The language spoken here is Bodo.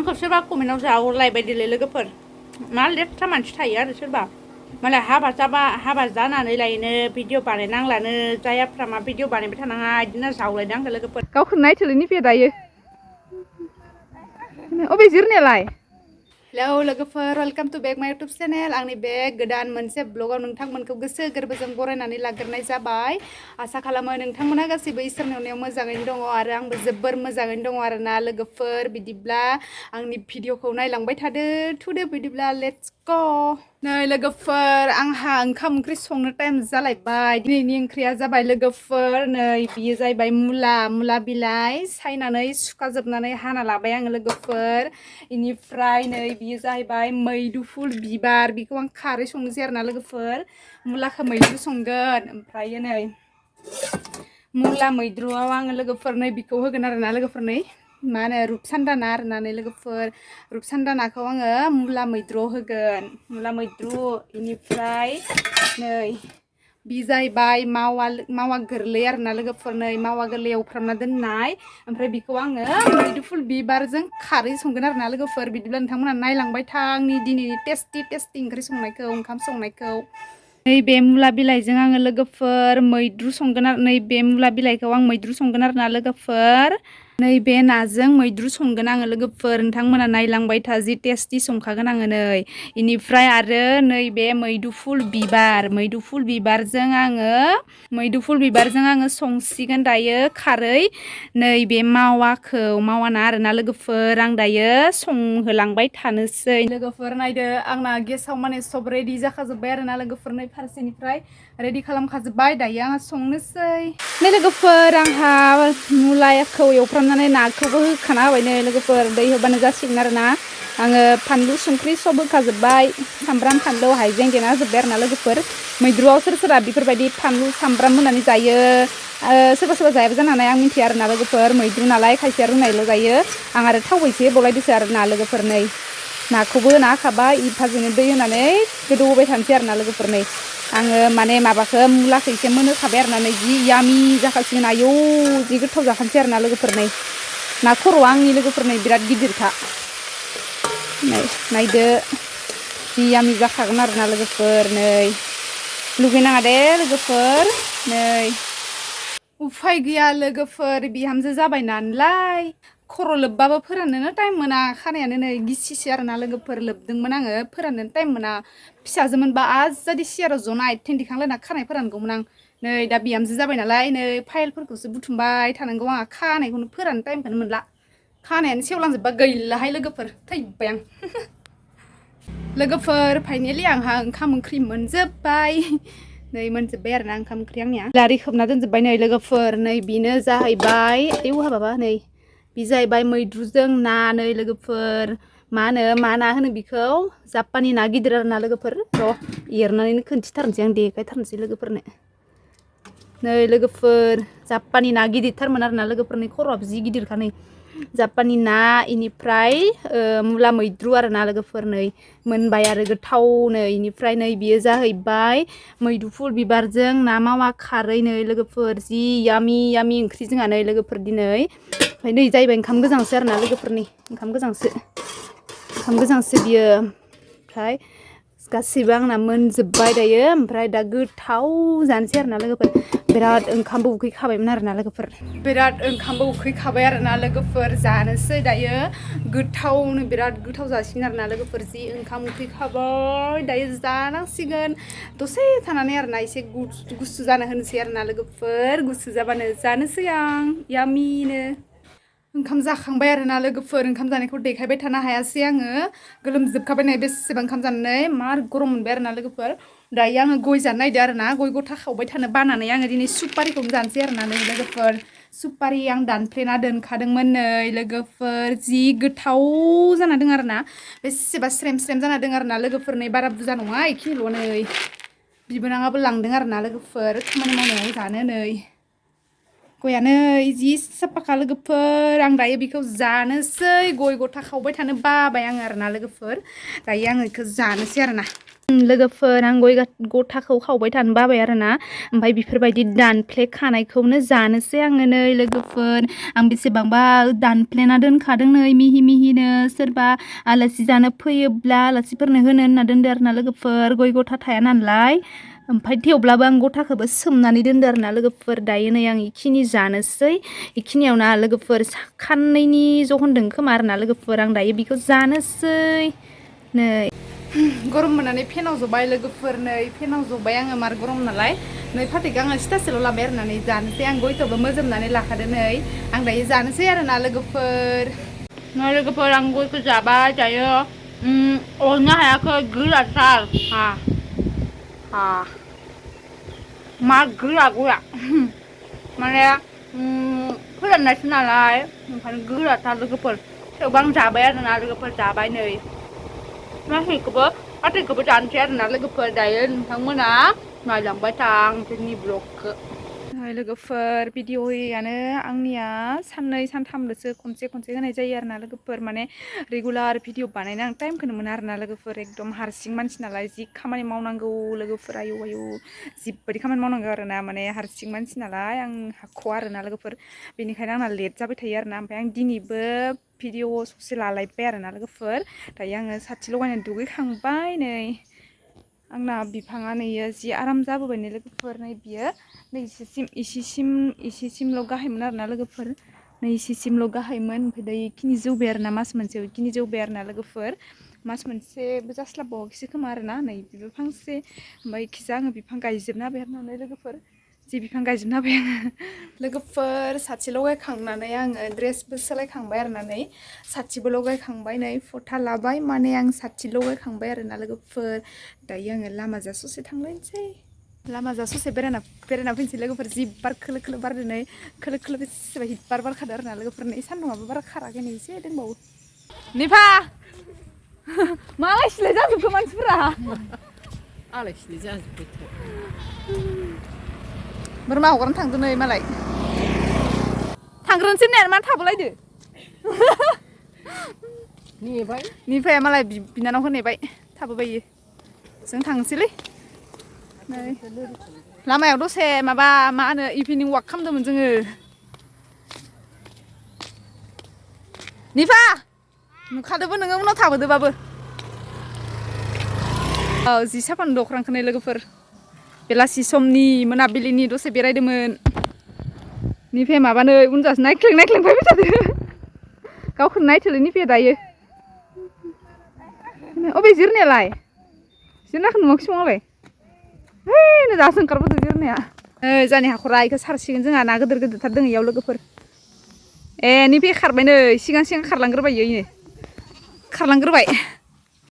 आंखौ सोरबा कमेन्टआव जाहरलायबायदिलै लोगोफोर मा लेथ्रा मानसि थायो आरो सोरबा मालाय हाबा जानानै लायनो भिडिअ बानायनांलानो जायाफ्रा मा भिडिअ बानायबाय थानाङा बिदिनो जावलायदों आंखौ लोगोफोर गावखौ नायथोलै निफिया दायो अबे जिरनायालाय हेलौ लोगोफोर वेलकाम टू बेक माय यूट्यूब चैनल आंनि बे गोदान मोनसे ब्लगाव नोंथांमोनखौ गोसो गोरबोजों बरायनानै लाग्रोनाय जाबाय आसा खालामो नोंथांमोना गासैबो इसोरनि अननायाव मोजाङैनो दङ आरो आंबो जोबोर मोजाङैनो दङ आरोना लोगोफोर बिदिब्ला आंनि भिडिअखौ नायलांबाय थादो थुदो बिदिब्ला लेट्स गो नै लोगोफोर आंहा ओंखाम ओंख्रि संनो टाइम जालायबाय दिनैनि ओंख्रिया जाबाय लोगोफोर नै बियो जाहैबाय मुला बिलाइ सायनानै सुखाजोबनानै हाना लाबाय आङो लोगोफोर इनिफ्राय नै बियो जाहैबाय मैदुफुल बिबार बेखौ आं खारै संनोसै आरोना लोगोफोर मुलाखौ मैद्रु संगोन ओमफ्राय नै मुला मैद्रुआव आङो लोगोफोर नै बिखौ होगोन आरोना लोगोफोर नै मा होनो रुपसान्दा आरोना नै लोगोफोर रुपसान्दा नाखौ आङो मुला मैद्रुआव होगोन मुला मैद्रु इनिफ्राय नै बि जाहैबाय मावा गोरलै आरोना लोगोफोर नै मावा गोरलै एवफ्रामना दोननाय ओमफ्राय बेखौ आङो मैदुफुल बिबारजों खारै संगोन आरोना लोगोफोर बिदिब्ला नोंथांमोना नायलांबाय था आंनि दिनैनि टेस्टि ओंख्रि संनायखौ ओंखाम संनायखौ नैबे मुला बिलाइजों आङो लोगोफोर मैद्रु संगोन आरो नैबे मुला बिलाइखौ आं मैद्रु संगोन आरोना लोगोफोर नैबे नाजों मैद्रु संगोन आङो लोगोफोर नोंथांमोना नायलांबाय था जि टेस्टि संखागोन आङो नै इनिफ्राय आरो नैबे मैदुफुल बिबारजों आङो संसिगोन दायो खारै नैबे मावाना आरोना लोगोफोर आं दायो संहोलांबाय थानोसै लोगोफोर नायदो आंना गेसाव माने सब रेडि जाखाजोब्बाय आरोना लोगोफोर नै फारसेनिफ्राय रेडि खालामखाजोब्बाय दायो आंहा संनोसै नै लोगोफोर आंहा मुलाखौ एवफ्रामनानै नाखौबो होखाना होबाय नै लोगोफोर दै होबानो जासिगोन आरोना आङो फानलु संख्रि सब होखाजोब्बाय सामब्राम फानलु हाइजें देना होजोब्बाय आरोना लोगोफोर मैद्रुआव सोरबा बेफोरबायदि फानलु सामब्राम होनानै जायो सोरबा जायाबो जानो हानाय आं मिथिया आरोना लोगोफोर मैद्रु नालाय खायसेया रुनायल' जायो आं आरो थाव एसे होबावलायदोंसो आरोना लोगोफोर नै नाखौबो होना होखाबाय इफाजोंनो दै होनानै गोदौहोबाय थानोसै आरोना लोगोफोर नै आङो माने माबाखौ मुलाखौ एसे मोनहोखाबाय आरोना नै जि यामि जाखासिगोन आयौ जि गोथाव जाखानोसै आरोना लोगोफोर नै ना खर'आ आंनि लोगोफोर नै बिराद गिदिरखा नै नायदो जि यामि जाखागोन आरोना लोगोफोर नै लुगैनाङा दे लोगोफोर नै उफाय गैया लोगोफोर बिहामजो जाबाय नालाय खर' लोबबाबो फोराननोनो टाइम मोना खानायानो नै गिसिसो आरोना लोगोफोर लोबदोंमोन आङो फोराननोनो टाइम मोना फिसाजो मोनबा आजादि सियाराव जना आथिं दिखांलायना खानाय फोरानगौमोन आं नै दा बिहामजो जाबाय नालाय नै फाइलफोरखौसो बुथुमबाय थानांगौ आंहा खानायखौनो फोराननो टाइमखौनो मोनला खानायानो सेवलांजोब्बा गैलाहाय लोगोफोर थैबाय आं लोगोफोर फाइनेलि आंहा ओंखाम ओंख्रि मोनजोब्बाय नै मोनजोब्बाय आरोना ओंखाम ओंख्रि आंनिया लारि खोबना दोनजोब्बाय नै लोगोफोर नै बेनो जाहैबाय हाबाबा नै बे जाहैबाय मैद्रुजों ना नै लोगोफोर मा ना होनो बेखौ जापानि ना गिदिर आरोना लोगोफोर र' एरनानैनो खोन्थिथारनोसै आं देखायथारनोसै लोगोफोरनो नै लोगोफोर जापानि ना गिदिरथारमोन आरोना लोगोफोरनि खर'आबो जि गिदिरखा नै जापानि ना इनिफ्राय मुला मैद्रु आरोना लोगोफोर नै मोनबाय आरो गोथावनो इनिफ्राय नै बियो जाहैबाय मैदुफुल बिबारजों ना मावा खारै नै लोगोफोर जि यामि ओंख्रि जोंहा नै लोगोफोर दिनै ओमफ्राय नै जाहैबाय ओंखाम गोजांसो आरोना लोगोफोरनि ओंखाम गोजांसो बियो ओमफ्राय गासैबो आंना मोनजोब्बाय दायो ओमफ्राय दा गोथाव जानोसै आरोना लोगोफोर बिराद ओंखामबो उखैखाबायमोन आरोना लोगोफोर जानोसै दायो गोथावनो बिराद गोथाव जासिगोन आरोना लोगोफोर जि ओंखाम उखैखाबाय दायो जानांसिगोन दसे थानानै आरोना एसे गुसु जानो होनोसै आरोना लोगोफोर गुसु जाबानो जानोसै आं यामिनो ओंखाम जाखांबाय आरोना लोगोफोर ओंखाम जानायखौ देखायबाय थानो हायासै आङो गोलोमजोबखाबाय नै बेसेबां ओंखाम जानानै मार गरम मोनबाय आरोना लोगोफोर दायो आङो गय जानो नागिरदों आरोना गय गथा खावबाय थानो बानानै आङो दिनै सुपारिखौनो जानोसै आरोना नै लोगोफोर सुपारि आं दानफ्लेना दोनखादोंमोन नै लोगोफोर जि गोथाव जाना दं आरोना बेसेबा स्रेम जाना दं आरोना लोगोफोर नै बारा बुरजा नङा इखिनिल' नै बिबोनाङाबो लांदों आरोना लोगोफोर खामानि मावनायाव जानो नै गयानो जि साफाखा लोगोफोर आं दायो बेखौ जानोसै गय गथा खावबाय थानो बाबाय आङो आरोना लोगोफोर दायो आङो बेखौ जानोसै आरोना लोगोफोर आं गय गथाखौ खावबाय थानो बाबाय आरोना ओमफ्राय बेफोरबायदि दानफ्ले खानायखौनो जानोसै आङो नै लोगोफोर आं बेसेबांबा दानफ्लेना दोनखादों नै मिहि मिहिनो सोरबा आलासि जानो फैयोब्ला आलासिफोरनो होनो होनना दोनदो आरोना लोगोफोर गय गथा थाया नालाय ओमफ्राय थेवब्लाबो आं गथाखौबो सोमनानै दोनदो आरोना लोगोफोर दायो नै आं इखिनि जानोसै इखिनियावनो लोगोफोर खाननैनि जखन दों खोमा आरोना लोगोफोर आं दायो बेखौ जानोसै नै गरम मोननानै फेनाव जबाय लोगोफोर नै फेनाव जबाय आङो मार गरम नालाय नै फाथैखौ आङो सिथासेल' लाबाय आरोना नै जानोसै आं गयखौबो मोजोमनानै लाखादो नै आं दायो जानोसै आरोना लोगोफोर नै लोगोफोर आं गयखौ जाबाय दायो अरनो हायाखै गोराथार मा गोरा गया माने फोराननायसो नालाय ओंखायनो गोराथार लोगोफोर थेवबो आं जाबाय आरोना लोगोफोर जाबाय नै फाथैखौबो जानोसै आरोना लोगोफोर दायो नोंथांमोना नायलांबाय था जोंनि ब्लगखौ लोगोफोर भिडिअ'आनो आंनिया साननै सानथामल'सो खनसे होनाय जायो आरोना लोगोफोर माने रेगुलार भिडिअ बानायनो आं टाइमखौनो मोना आरोना लोगोफोर एकदम हारसिं मानसि नालाय जि खामानि मावनांगौ लोगोफोर आयु जिबायदि खामानि मावनांगौ आरोना माने हारसिं मानसि नालाय आं हाख'वा आरोना लोगोफोर बेनिखायनो आंना लेट जाबाय थायो आरोना ओमफ्राय आं दिनैबो भिडिअ ससे लालायबाय आरोना लोगोफोर दायो आङो साथि लगायनानै दुगैखांबाय नै आंना बिफाङा नैयो जि आराम जाबोबाय नै लोगोफोर नै बियो नै इसेसिमल' गाहायमोन आरोना लोगोफोर नै इसेसिमल' गाहायमोन ओमफ्राय दायो इखिनि जौबाय आरोना मास मोनसेयाव इखिनि जौबाय आरोना लोगोफोर मास मोनसेबो जास्लाबबावाखैसो खोमा आरोना नै बिबो फांसे ओमफ्राय इखिजा आङो बिफां गायजोबना होबाय आरोना लोगोफोर जि बिफां गायजोबना होबाय आङो लोगोफोर साथि लगायखांनानै आङो ड्रेसबो सोलायखांबाय आरोना नै साथिबो लगायखांबाय नै फथा लाबाय माने आं साथि लगायखांबाय आरोना लोगोफोर दायो आङो लामाजा ससे थांलायनोसै लामाजा ससे बेरायना फैनोसै लोगोफोर जि बार खोलो खोलो बारदो नै खोलो खोलो बेसेबा हिट बारखादो आरोना लोगोफोर नै सान्दुंआबो बारा खाराखै नै एसे दंबावो निफा मालाय सिलाय जाजोबखो मानसिफोरा आलाय सिलाय जाजोब्बाय बोरमा हगारनो थांदो नै मालाय थांग्रोनोसै होननायानो मानो थाबोलायदो नेबाय निफाया मालाय बिनानाव होनेबाय थाबोबायो जों थांसैलै नै लामायाव दसे माबा मा होनो इभिनिं वाक खालामदोंमोन जोङो निफा नुखादोबो नोङो उनाव थाबोदोबाबो औ जि साफानो दख्रांखौ नै लोगोफोर बेलासि समनि मोनाबिलिनि दसे बेरायदोंमोन निफाया माबानो उनजासो नायख्लें फैबाय थादो गावखौनो नायथोलै निफाया दायो अबे जिरनायालाय जिरनाखौ नुवाखिसै मालाय है दासो ओंखारबोदों जिरनाया जानि हाखरा इखौ सारसिगोन जोंहा ना गिदिर गिदिरथार दङ इयाव लोगोफोर निफाया खारबाय नै सिगां खारलांग्रोबाय इयो खारलांग्रोबाय